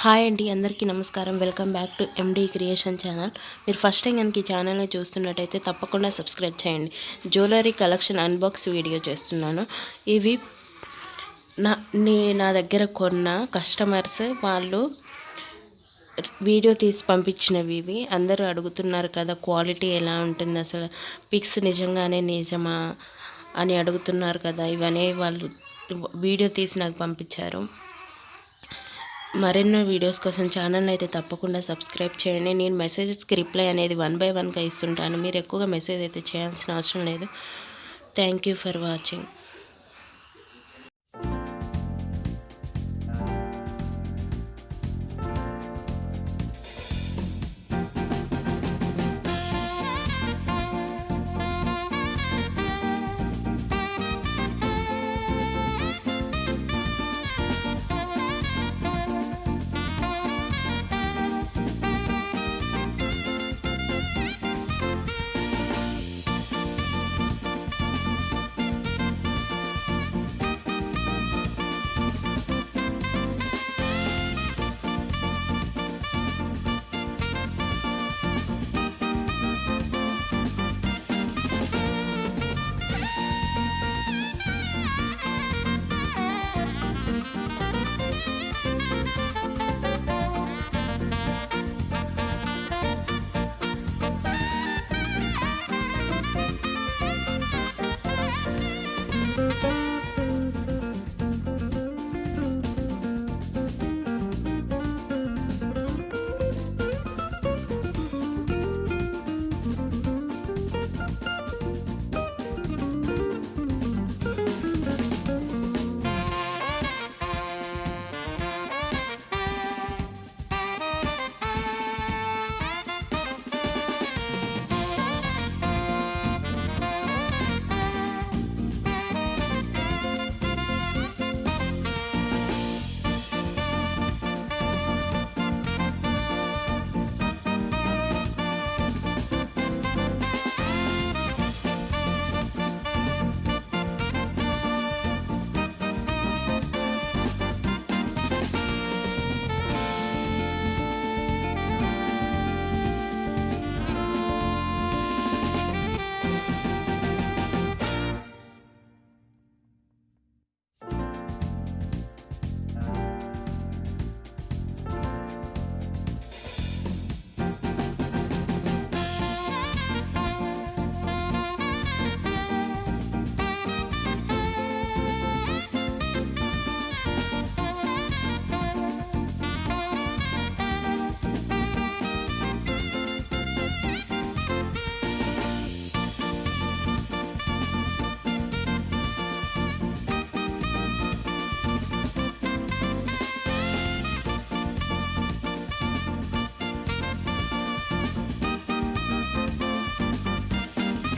Hi అండి, అందరికీ నమస్కారం. Welcome back to MD creation channel. మీరు ఫస్ట్ టైం కనుక ఈ ఛానల్ని చూస్తున్నట్టయితే తప్పకుండా సబ్స్క్రైబ్ చేయండి. జ్యువెలరీ కలెక్షన్ అన్బాక్స్ వీడియో చేస్తున్నాను. ఇవి నా దగ్గర కొన్న కస్టమర్స్ వాళ్ళు వీడియో తీసి పంపించినవి. ఇవి అందరూ అడుగుతున్నారు కదా, క్వాలిటీ ఎలా ఉంటుంది, అసలు పిక్స్ నిజంగానే నిజమా అని అడుగుతున్నారు కదా. ఇవన్నీ వాళ్ళు వీడియో తీసి నాకు పంపించారు. మరెన్నో వీడియోస్ కోసం ఛానల్ని అయితే తప్పకుండా సబ్స్క్రైబ్ చేయండి. నేను మెసేజెస్కి రిప్లై అనేది 1 by 1గా ఇస్తుంటాను. మీరు ఎక్కువగా మెసేజ్ అయితే చేయాల్సిన అవసరం లేదు. Thank you for watching.